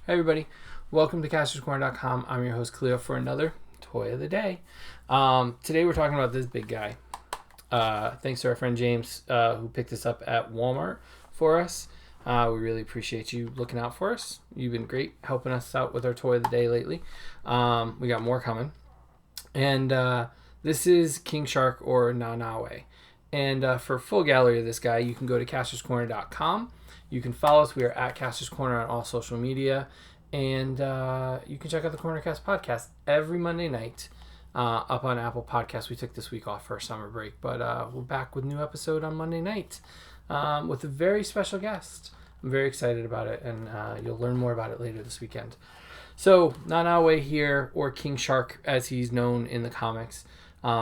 Hey everybody, welcome to CastorsCorner.com. I'm your host Cleo for another Toy of the Day. Today we're talking about this big guy. Thanks to our friend James who picked this up at Walmart for us. We really appreciate you looking out for us. You've been great helping us out with our Toy of the Day lately. We got more coming. And this is King Shark or Nanaue. And for a full gallery of this guy, you can go to CastorsCorner.com. You can follow us. We are at Kastor's Corner on all social media. And you can check out the Cornercast podcast every Monday night up on Apple Podcasts. We took this week off for our summer break. But we're back with a new episode on Monday night with a very special guest. I'm very excited about it. And you'll learn more about it later this weekend. So Nanaue here, or King Shark as he's known in the comics,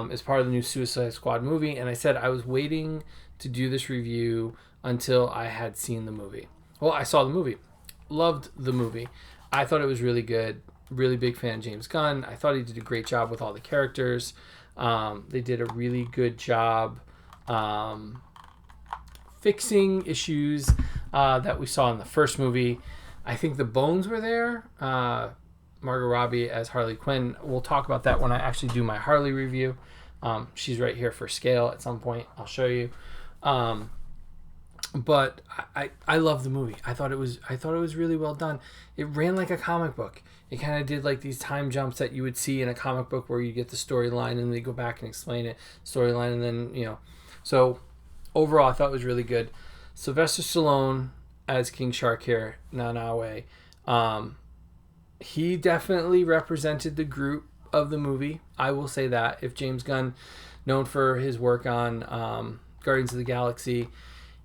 is part of the new Suicide Squad movie. And I said I was waiting to do this review until I had seen the movie. Well, I saw the movie. Loved the movie. I thought it was really good. Really big fan of James Gunn. I thought he did a great job with all the characters. They did a really good job fixing issues that we saw in the first movie. I think the bones were there. Margot Robbie as Harley Quinn. We'll talk about that when I actually do my Harley review. She's right here for scale at some point. I'll show you. But I love the movie. I thought it was really well done. It ran like a comic book. It kind of did like these time jumps that you would see in a comic book where you get the storyline and they go back and explain it. Storyline and then, So overall, I thought it was really good. Sylvester Stallone as King Shark here, Nanaue. He definitely represented the group of the movie. I will say that. If James Gunn, known for his work on Guardians of the Galaxy,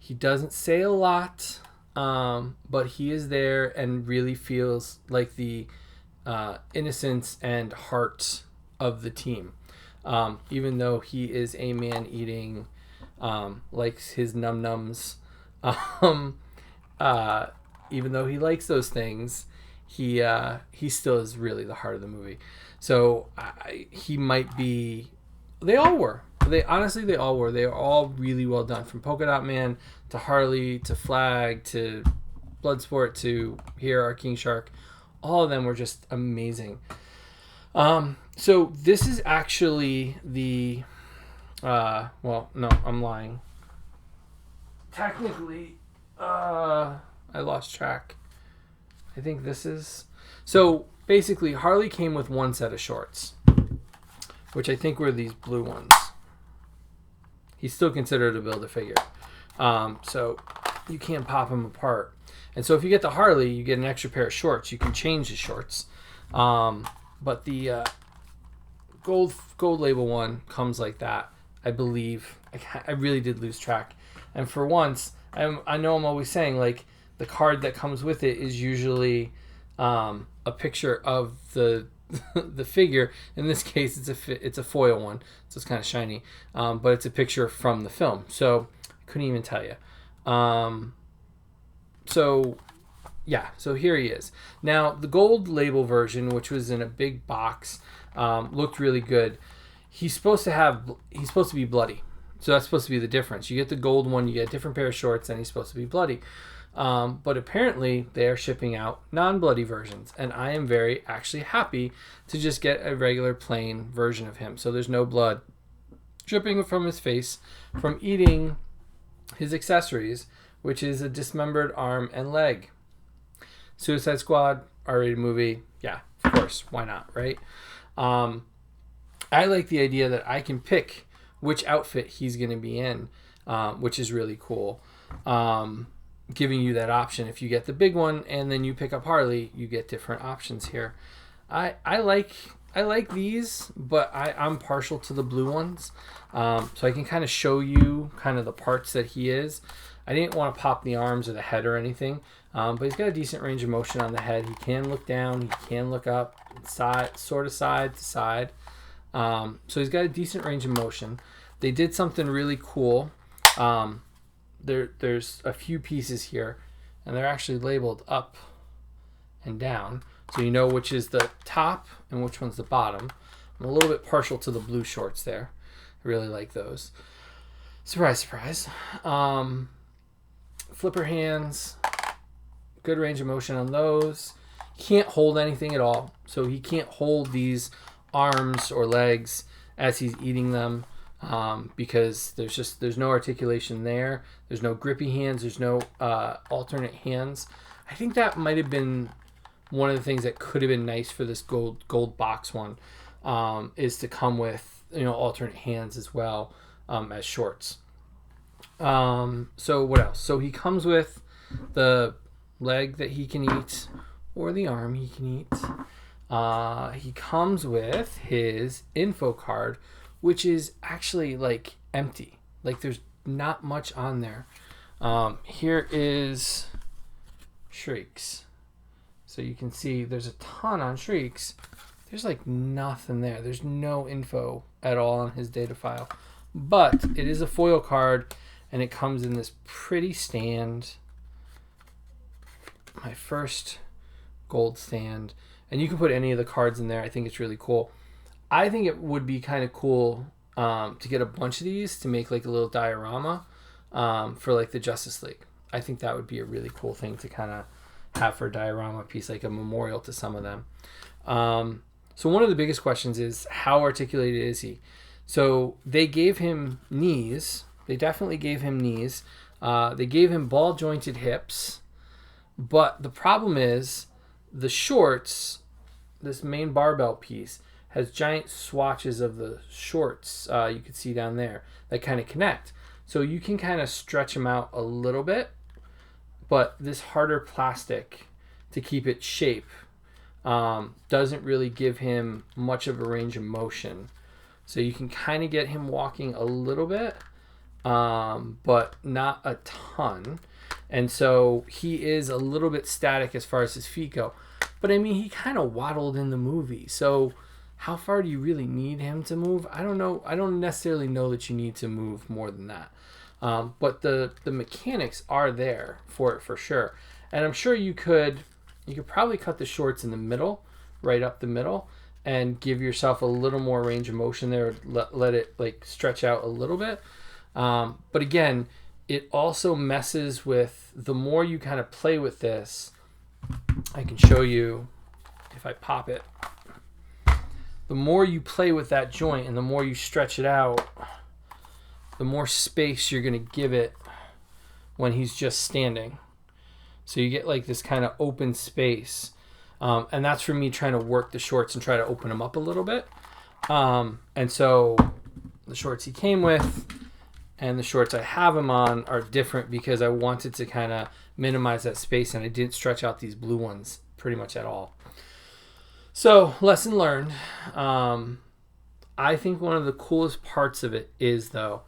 he doesn't say a lot, but he is there and really feels like the innocence and heart of the team. Even though he is a man-eating, likes his num-nums, even though he likes those things, he still is really the heart of the movie. So he might be... They all were. They all were. They are all really well done. From Polka Dot Man to Harley to Flag to Bloodsport to here our King Shark. All of them were just amazing. So this is actually the... well, no, I'm lying. Technically, I lost track. I think this is... So basically, Harley came with one set of shorts, which I think were these blue ones. He's still considered a Build-A-Figure. So you can't pop him apart. And so if you get the Harley, you get an extra pair of shorts. You can change the shorts. But the gold label one comes like that, I believe. I really did lose track. And for once, I know I'm always saying, like, the card that comes with it is usually a picture of the figure. In this case, it's a foil one, so it's kind of shiny, but it's a picture from the film, so I couldn't even tell you. So here he is. Now the gold label version, which was in a big box, looked really good. He's supposed to be bloody, so that's supposed to be the difference. You get the gold one, you get a different pair of shorts, and he's supposed to be bloody. But apparently they are shipping out non-bloody versions, and I am very actually happy to just get a regular plain version of him. So there's no blood dripping from his face from eating his accessories, which is a dismembered arm and leg. Suicide Squad, R-rated movie, yeah, of course, why not, right? I like the idea that I can pick which outfit he's going to be in, which is really cool. Giving you that option. If you get the big one and then you pick up Harley, you get different options here. I like these, but I'm partial to the blue ones. So I can kind of show you kind of the parts that he is. I didn't want to pop the arms or the head or anything, but he's got a decent range of motion on the head. He can look down, he can look up, side to side. So he's got a decent range of motion. They did something really cool. There's a few pieces here, and they're actually labeled up and down, so you know which is the top and which one's the bottom. I'm a little bit partial to the blue shorts there. I really like those. Surprise, surprise. Flipper hands, good range of motion on those. can't hold anything at all. So he can't hold these arms or legs as he's eating them, because there's no articulation there. There's no grippy hands. There's no alternate hands. I think that might have been one of the things that could have been nice for this gold box one, is to come with, alternate hands as well, as shorts. So what else? So he comes with the leg that he can eat, or the arm he can eat. He comes with his info card, which is actually like empty. Like there's not much on there. Here is Shrieks. So you can see there's a ton on Shrieks. There's like nothing there. There's no info at all on his data file. But it is a foil card, and it comes in this pretty stand. My first gold stand. And you can put any of the cards in there. I think it's really cool. I think it would be kind of cool to get a bunch of these to make like a little diorama for like the Justice League. I think that would be a really cool thing to kind of have for a diorama piece, like a memorial to some of them. So one of the biggest questions is, how articulated is he? So they gave him knees. They definitely gave him knees. They gave him ball jointed hips. But the problem is the shorts, this main barbell piece, has giant swatches of the shorts, you can see down there, that kind of connect. So you can kind of stretch them out a little bit, but this harder plastic to keep it shape doesn't really give him much of a range of motion. So you can kind of get him walking a little bit, but not a ton. And so he is a little bit static as far as his feet go. But I mean, he kind of waddled in the movie. So how far do you really need him to move? I don't know. I don't necessarily know that you need to move more than that. But the mechanics are there for it for sure. And I'm sure you could probably cut the shorts in the middle, right up the middle, and give yourself a little more range of motion there. Let it like stretch out a little bit. But again, it also messes with, the more you kind of play with this, I can show you if I pop it. The more you play with that joint and the more you stretch it out, the more space you're going to give it when he's just standing. So you get like this kind of open space. And that's for me trying to work the shorts and try to open them up a little bit. And so the shorts he came with and the shorts I have him on are different because I wanted to kind of minimize that space, and I didn't stretch out these blue ones pretty much at all. So, lesson learned. I think one of the coolest parts of it is, though,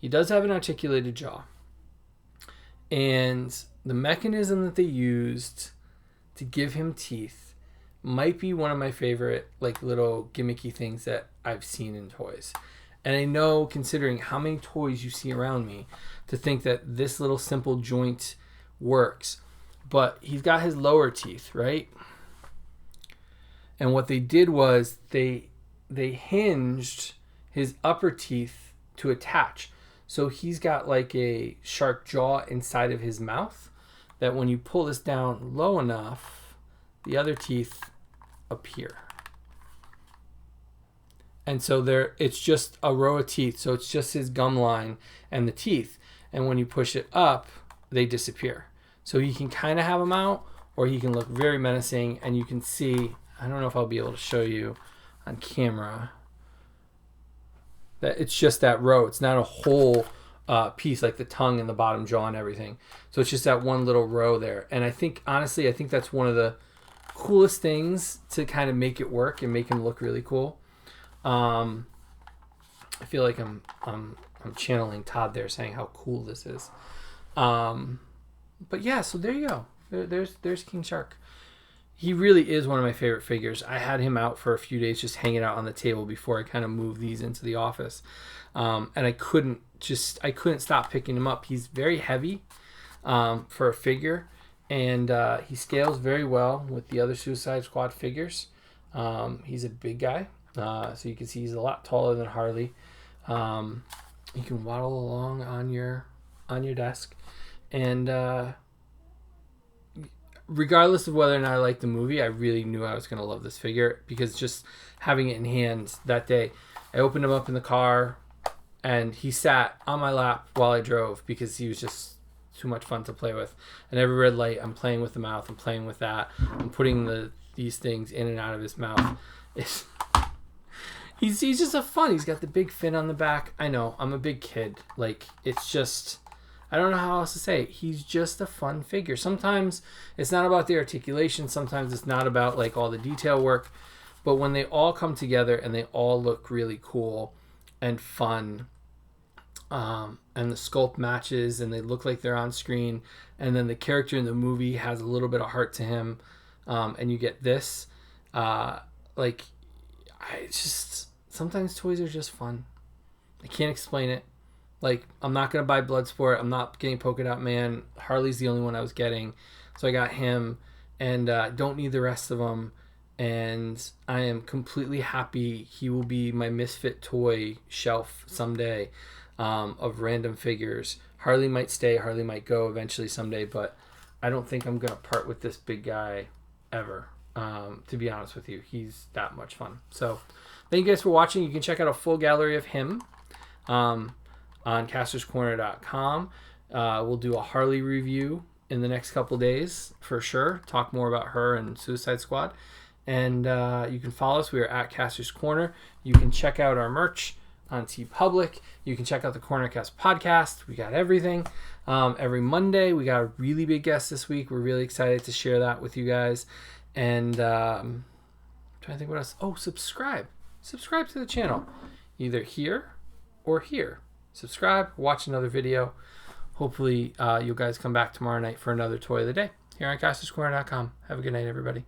he does have an articulated jaw. And the mechanism that they used to give him teeth might be one of my favorite, like, little gimmicky things that I've seen in toys. And I know, considering how many toys you see around me, to think that this little simple joint works. But he's got his lower teeth, right? And what they did was they hinged his upper teeth to attach. So he's got like a shark jaw inside of his mouth that when you pull this down low enough, the other teeth appear. And so it's just a row of teeth. So it's just his gum line and the teeth. And when you push it up, they disappear. So he can kind of have them out, or he can look very menacing. And you can see, I don't know if I'll be able to show you on camera, that it's just that row. It's not a whole piece like the tongue and the bottom jaw and everything. So it's just that one little row there. And I think, honestly, I think that's one of the coolest things to kind of make it work and make him look really cool. I feel like I'm channeling Todd there, saying how cool this is. But yeah, so there you go. There's King Shark. He really is one of my favorite figures. I had him out for a few days just hanging out on the table before I kind of moved these into the office. And I couldn't stop picking him up. He's very heavy for a figure, and he scales very well with the other Suicide Squad figures. He's a big guy. So you can see he's a lot taller than Harley. You can waddle along on your desk, and regardless of whether or not I liked the movie, I really knew I was going to love this figure because just having it in hand that day, I opened him up in the car and he sat on my lap while I drove because he was just too much fun to play with. And every red light, I'm playing with the mouth, I'm playing with that, I'm putting these things in and out of his mouth. He's just a fun. He's got the big fin on the back. I know, I'm a big kid. Like, it's just, I don't know how else to say it. He's just a fun figure. Sometimes it's not about the articulation. Sometimes it's not about like all the detail work. But when they all come together and they all look really cool and fun, and the sculpt matches and they look like they're on screen, and then the character in the movie has a little bit of heart to him, and you get this, sometimes toys are just fun. I can't explain it. Like, I'm not going to buy Bloodsport. I'm not getting Polka Dot Man. Harley's the only one I was getting. So I got him, and don't need the rest of them. And I am completely happy he will be my Misfit toy shelf someday, of random figures. Harley might stay. Harley might go eventually someday. But I don't think I'm going to part with this big guy ever, to be honest with you. He's that much fun. So thank you guys for watching. You can check out a full gallery of him on castorscorner.com. We'll do a Harley review in the next couple days for sure. Talk more about her and Suicide Squad. And you can follow us. We are at Kastor's Corner. You can check out our merch on TeePublic. You can check out the Cornercast podcast. We got everything. Every Monday, we got a really big guest this week. We're really excited to share that with you guys. And I'm trying to think what else. Oh, subscribe. Subscribe to the channel. Either here or here. Subscribe, watch another video. Hopefully you guys come back tomorrow night for another Toy of the Day here on castorscorner.com. Have a good night, everybody.